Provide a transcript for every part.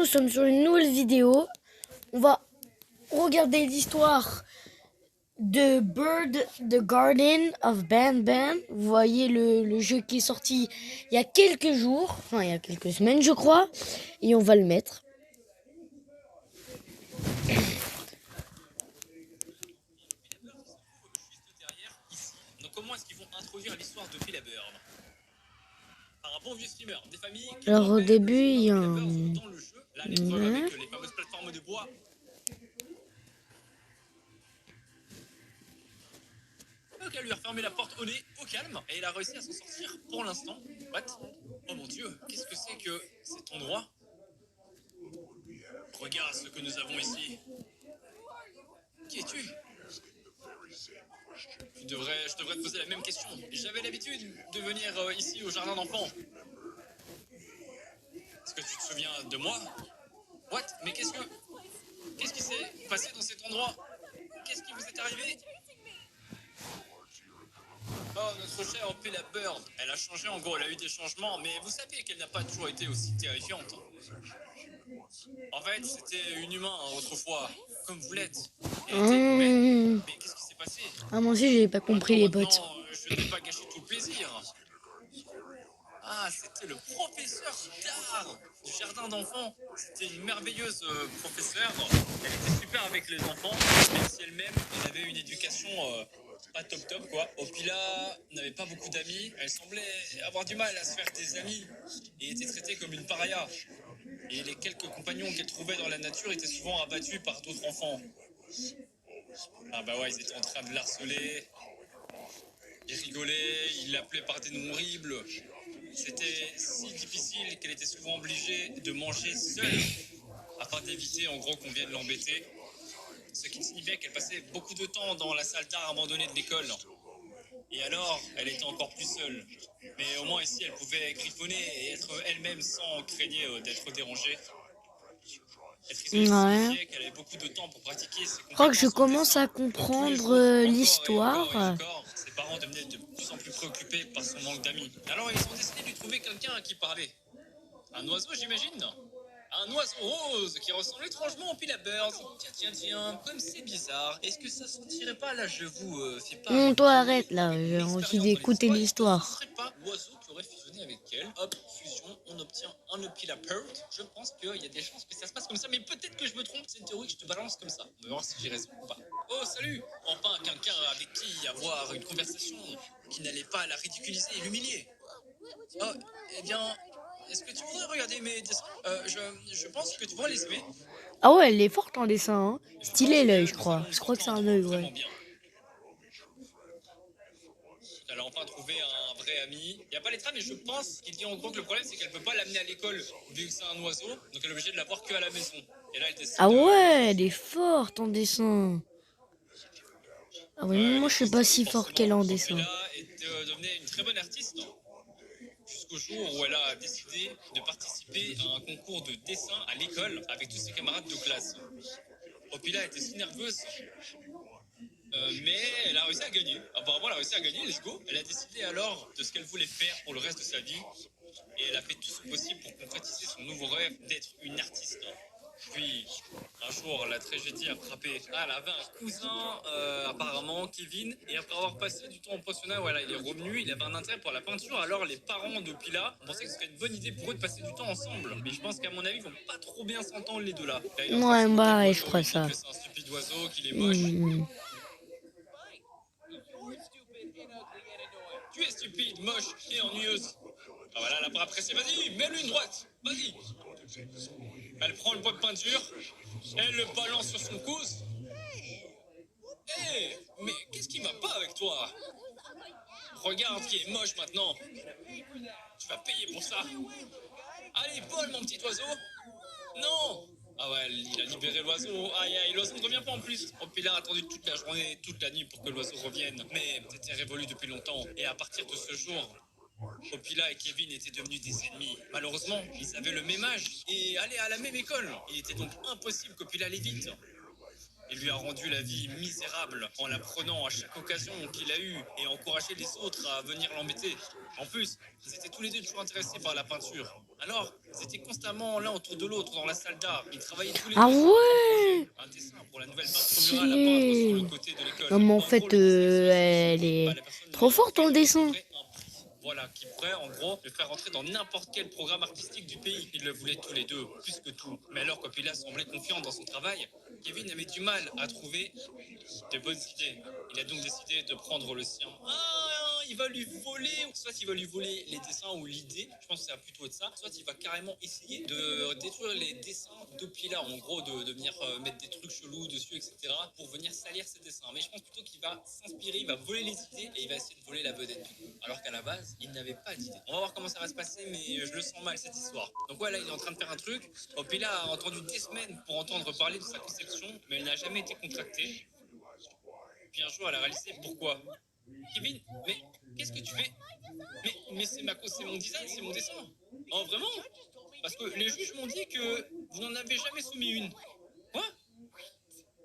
sommes sur une nouvelle vidéo. On va regarder l'histoire de Bird the Garden of Banban. Vous voyez le jeu qui est sorti il y a quelques jours, enfin il y a quelques semaines je crois, et on va le mettre. Donc comment est-ce qu'ils vont introduire l'histoire de Phil Bird? Un bon vieux streamer, des familles qui Alors au début il y a un... dans le jeu, là les preuves avec les fameuses plateformes de bois. Ok, lui a refermé la porte au nez, au calme, et il a réussi à s'en sortir pour l'instant. What? Oh mon dieu, qu'est-ce que c'est que cet endroit? Regarde ce que nous avons ici. Qui es-tu? Je devrais te poser la même question. J'avais l'habitude de venir ici au jardin d'enfants. Est-ce que tu te souviens de moi? What? Mais qu'est-ce qui s'est passé dans cet endroit? Qu'est-ce qui vous est arrivé? Oh, notre chère Ophélia Bird, elle a changé en gros, elle a eu des changements, mais vous savez qu'elle n'a pas toujours été aussi terrifiante. En fait, c'était une humain autrefois, comme vous l'êtes. Elle était humaine. Mais qu'est-ce qui s'est passé? Ah moi aussi j'ai pas compris les potes. Je ne vais pas gâcher tout le plaisir. Ah, c'était le professeur d'art du jardin d'enfants. C'était une merveilleuse professeure. Elle était super avec les enfants, même si elle-même avait une éducation pas top quoi. Opila n'avait pas beaucoup d'amis. Elle semblait avoir du mal à se faire des amis et était traitée comme une paria. Et les quelques compagnons qu'elle trouvait dans la nature étaient souvent abattus par d'autres enfants. Ah bah ouais, ils étaient en train de l'harceler. Ils rigolaient, ils l'appelaient par des noms horribles. C'était si difficile qu'elle était souvent obligée de manger seule afin d'éviter en gros qu'on vienne l'embêter. Ce qui signifiait qu'elle passait beaucoup de temps dans la salle d'art abandonnée de l'école. Et alors, elle était encore plus seule. Mais au moins ici, elle pouvait griffonner et être elle-même sans craindre d'être dérangée. Être isolée signifiait qu'elle avait beaucoup de temps pour pratiquer ses compétences. Je crois que je commence à comprendre l'histoire. Ses parents devenaient de plus en plus préoccupés par son manque d'amis. Alors ils ont décidé de lui trouver quelqu'un à qui parler. Un oiseau, j'imagine? Un oiseau rose qui ressemble étrangement au Pila Bird. Tiens, comme c'est bizarre. Est-ce que ça sentirait pas, là, je vous fais pas... Non, toi arrête là, j'ai envie d'écouter l'histoire. Ce serait pas l'oiseau qui aurait fusionné avec elle. Hop, fusion, on obtient un Opila Bird. Je pense qu'il y a des chances que ça se passe comme ça, mais peut-être que je me trompe, c'est une théorie que je te balance comme ça. On va voir si j'ai raison ou pas. Oh, salut! Enfin, quelqu'un avec qui avoir une conversation qui n'allait pas la ridiculiser et l'humilier. Oh, eh bien... Est-ce que tu voudrais regarder mes dessins? Je pense que tu pourrais les aimer. Ah ouais, elle est forte en dessin, hein. Stylé l'œil, je crois. Je crois que c'est un œil, ouais. Elle a enfin trouvé un vrai ami. Il n'y a pas les trains, mais je pense qu'il dit en gros que le problème, c'est qu'elle peut pas l'amener à l'école, vu que c'est un oiseau. Donc elle est obligée de l'avoir que à la maison. Et là, elle décide Ah ouais, elle est forte en dessin. Ah ouais, moi je suis pas si fort qu'elle en dessin. Elle devenait une très bonne artiste. Jusqu'au jour où elle a décidé de participer à un concours de dessin à l'école avec tous ses camarades de classe. Opila était si nerveuse, mais elle a réussi à gagner. Apparemment, elle a réussi à gagner, let's go. Elle a décidé alors de ce qu'elle voulait faire pour le reste de sa vie, et elle a fait tout ce possible pour concrétiser son nouveau rêve d'être une artiste. Puis, un jour, la tragédie a frappé. Ah, elle avait un cousin, apparemment, Kevin, et après avoir passé du temps en pensionnat, voilà, il est revenu, il avait un intérêt pour la peinture, alors les parents de Pila pensaient que ce serait une bonne idée pour eux de passer du temps ensemble. Mais je pense qu'à mon avis, ils vont pas trop bien s'entendre les deux là. Ouais, bah, je crois ça. C'est un stupide oiseau, qu'il est moche. Tu es stupide, moche et ennuyeuse. Ah voilà, elle a pas apprécié, vas-y, mets-lui une droite, vas-y. Elle prend le pot de peinture, elle le balance sur son coude. Hé, mais qu'est-ce qui va pas avec toi? Regarde qui est moche maintenant. Tu vas payer pour ça. Allez, vole mon petit oiseau. Non. Ah ouais, il a libéré l'oiseau. Aïe, aïe, l'oiseau ne revient pas en plus. Oh, puis il a attendu toute la journée, toute la nuit pour que l'oiseau revienne. Mais c'était révolu depuis longtemps. Et à partir de ce jour, Opila et Kevin étaient devenus des ennemis. Malheureusement, ils avaient le même âge et allaient à la même école. Il était donc impossible qu'Opila l'évite. Il lui a rendu la vie misérable en la prenant à chaque occasion qu'il a eue et encouragé les autres à venir l'embêter. En plus, ils étaient tous les deux toujours intéressés par la peinture. Alors, ils étaient constamment l'un autour de l'autre dans la salle d'art. Ils travaillaient tous les Ah deux sur un grand projet, ouais! un dessin pour la nouvelle peinture murale à peindre sur le Stylé! côté de Non l'école. mais en En gros, fait, lui disait que si son elle idée, est la personne lui trop forte en offrait, dessin. recevrait un prix. Voilà, qui pourrait en gros le faire rentrer dans n'importe quel programme artistique du pays. Ils le voulaient tous les deux, plus que tout. Mais alors, quand Pilat semblait confiant dans son travail, Kevin avait du mal à trouver de bonnes idées. Il a donc décidé de prendre le sien. Ah, il va lui voler, soit il va lui voler les dessins ou l'idée, je pense que c'est plutôt de ça, soit il va carrément essayer de détruire les dessins de Pilar, en gros, de venir mettre des trucs chelous dessus, etc., pour venir salir ses dessins. Mais je pense plutôt qu'il va s'inspirer, il va voler les idées et il va essayer de voler la vedette du coup. Alors qu'à la base, il n'avait pas d'idée. On va voir comment ça va se passer, mais je le sens mal cette histoire. Donc ouais, là, il est en train de faire un truc. Pilar a entendu des semaines pour entendre parler de sa conception, mais elle n'a jamais été contractée. Puis un jour, elle a réalisé pourquoi. Kevin, mais qu'est-ce que tu fais? Mais c'est mon design, c'est mon dessin. Oh, vraiment? Parce que les juges m'ont dit que vous n'en avez jamais soumis une. Quoi?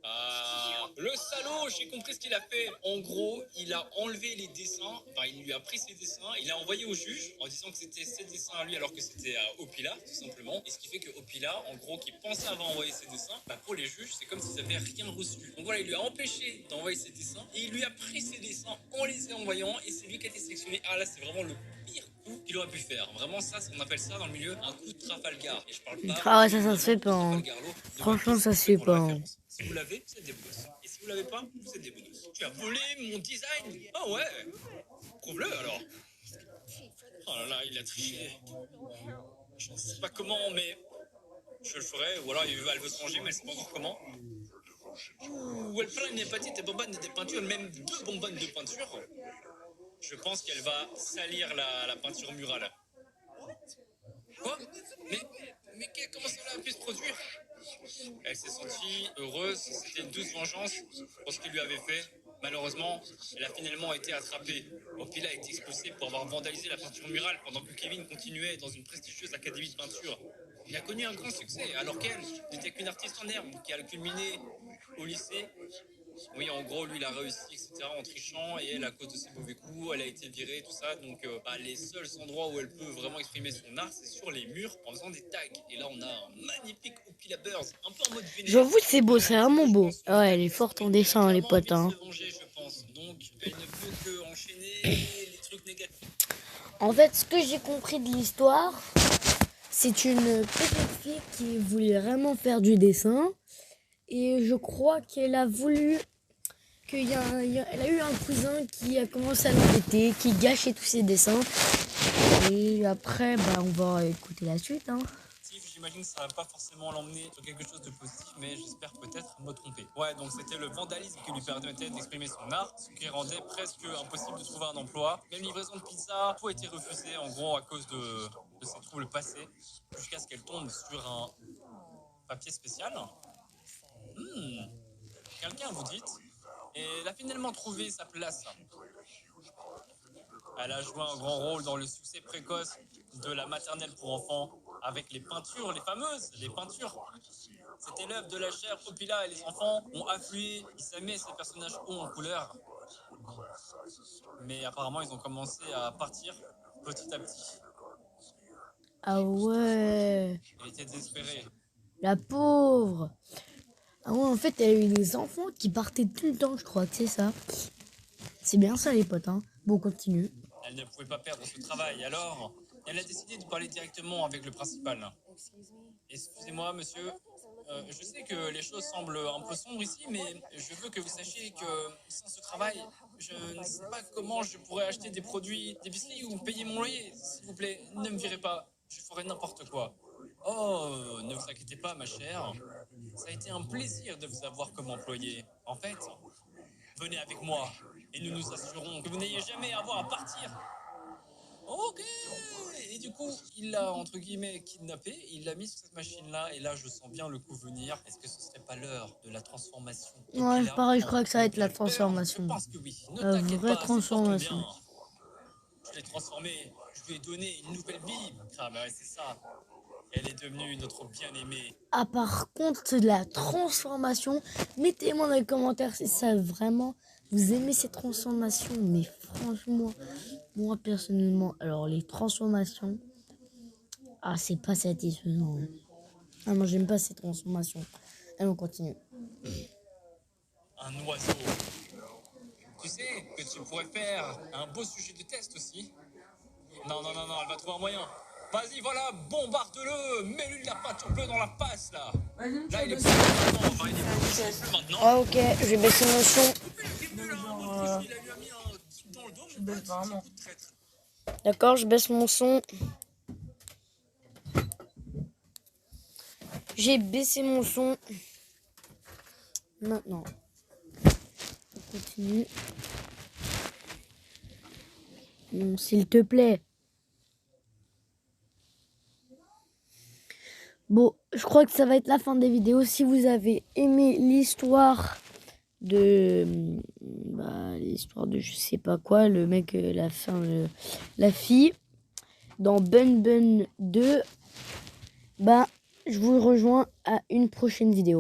Ah, le salaud, j'ai compris ce qu'il a fait. En gros, il a enlevé les dessins, enfin, il lui a pris ses dessins, il a envoyé au juge en disant que c'était ses dessins à lui alors que c'était à Opila, tout simplement. Et ce qui fait que Opila, en gros, qui pensait avoir envoyé ses dessins, bah, pour les juges, c'est comme s'ils avaient rien reçu. Donc voilà, il lui a empêché d'envoyer ses dessins et il lui a pris ses dessins en les envoyant et c'est lui qui a été sélectionné. Ah là, c'est vraiment le pire coup qu'il aurait pu faire. Vraiment, ça, on appelle ça dans le milieu un coup de Trafalgar. Et je parle pas Ah ouais, ça se fait évidemment de pas. Hein. Trafalgar Law, de Franchement, One ça Piece, se fait pour la pas. Hein. référence. Si vous l'avez, vous êtes des beaux gosses. Et si vous l'avez pas, vous êtes des beaux gosses. Tu as volé mon design? Ah ouais? Prouve-le alors. Oh là là, il a triché. Je ne sais pas comment, mais je le ferai. Ou alors elle veut se ranger, mais elle ne sait pas encore comment. Ou elle prend une petite bonbonne de peinture, même 2 bonbonnes de peinture. Je pense qu'elle va salir la peinture murale. Quoi? Mais comment cela a pu se produire? Elle s'est sentie heureuse, c'était une douce vengeance pour ce qu'il lui avait fait. Malheureusement, elle a finalement été attrapée. Opila a été expulsé pour avoir vandalisé la peinture murale pendant que Kevin continuait dans une prestigieuse académie de peinture. Il a connu un grand succès, alors qu'elle n'était qu'une artiste en herbe qui a culminé au lycée. Oui, en gros, lui, il a réussi, etc., en trichant, et elle, à cause de ses mauvais coups, elle a été virée, tout ça. Donc, les seuls endroits où elle peut vraiment exprimer son art, c'est sur les murs, en faisant des tags. Et là, on a un magnifique Opila Birds, un peu en mode vénère. J'avoue que c'est beau, c'est vraiment beau. Ouais, elle est forte en dessin, les potes. Hein. Venger, je pense. Donc, elle ne peut que enchaîner les trucs négatifs. En fait, ce que j'ai compris de l'histoire, c'est une petite fille qui voulait vraiment faire du dessin. Et je crois qu'elle a voulu... Elle a eu un cousin qui a commencé à l'embêter, qui gâchait tous ses dessins. Et après, on va écouter la suite. Hein. J'imagine que ça va pas forcément l'emmener sur quelque chose de positif, mais j'espère peut-être me tromper. Ouais, donc c'était le vandalisme qui lui permettait d'exprimer son art, ce qui rendait presque impossible de trouver un emploi. Même livraison de pizza, tout a été refusé, en gros, à cause de ses troubles passés, jusqu'à ce qu'elle tombe sur un papier spécial. Quelqu'un, vous dites, et elle a finalement trouvé sa place. Elle a joué un grand rôle dans le succès précoce de la maternelle pour enfants, avec les peintures, les fameuses, les peintures. C'était l'œuvre de la chair Opila et les enfants ont afflué, ils s'aimaient ces personnages hauts en couleur. Mais apparemment, ils ont commencé à partir petit à petit. Ah ouais. Elle était désespérée. La pauvre. Ah ouais, en fait, elle a eu des enfants qui partaient tout le temps, je crois que c'est ça. C'est bien ça, les potes. Hein. Bon, continue. Elle ne pouvait pas perdre ce travail, alors elle a décidé de parler directement avec le principal. Excusez-moi, monsieur, je sais que les choses semblent un peu sombres ici, mais je veux que vous sachiez que sans ce travail, je ne sais pas comment je pourrais acheter des produits d'épicerie ou payer mon loyer. S'il vous plaît, ne me virez pas, je ferai n'importe quoi. Oh, ne vous inquiétez pas, ma chère. Ça a été un plaisir de vous avoir comme employé. En fait, venez avec moi et nous nous assurons que vous n'ayez jamais à avoir à partir. Ok. Et du coup, il l'a, entre guillemets, kidnappé, il l'a mis sur cette machine-là, et là, je sens bien le coup venir. Est-ce que ce serait pas l'heure de la transformation? Ouais, pareil, je crois que ça va être la Je transformation. pense que oui. Ne La t'inquiète vraie pas, transformation. bien. Je l'ai transformé, je lui ai donné une nouvelle vie. Ah bah ouais, c'est ça. Elle est devenue notre bien-aimée. Ah, par contre, la transformation, mettez-moi dans les commentaires si ça vraiment vous aimez ces transformations. Mais franchement, moi personnellement, alors les transformations, ah, c'est pas satisfaisant. Ah, moi j'aime pas ces transformations. Allez, on continue. Un oiseau. Tu sais que tu pourrais faire un beau sujet de test aussi. Non, non, non, non, elle va trouver un moyen. Vas-y, voilà, bombarde-le. Mets-lui de la peinture bleue dans la face, là. Là, il est plus maintenant. Il est plus maintenant. Ah, ok, je vais baisser mon son. Il a lui a mis un kick dans le dos. Mon pote, c'est un coup de traître. D'accord, je baisse mon son. J'ai baissé mon son. Maintenant, on continue. Non, s'il te plaît. Bon, je crois que ça va être la fin des vidéos. Si vous avez aimé l'histoire l'histoire de je sais pas quoi, le mec, la fille, dans Bun Bun 2, bah, je vous rejoins à une prochaine vidéo.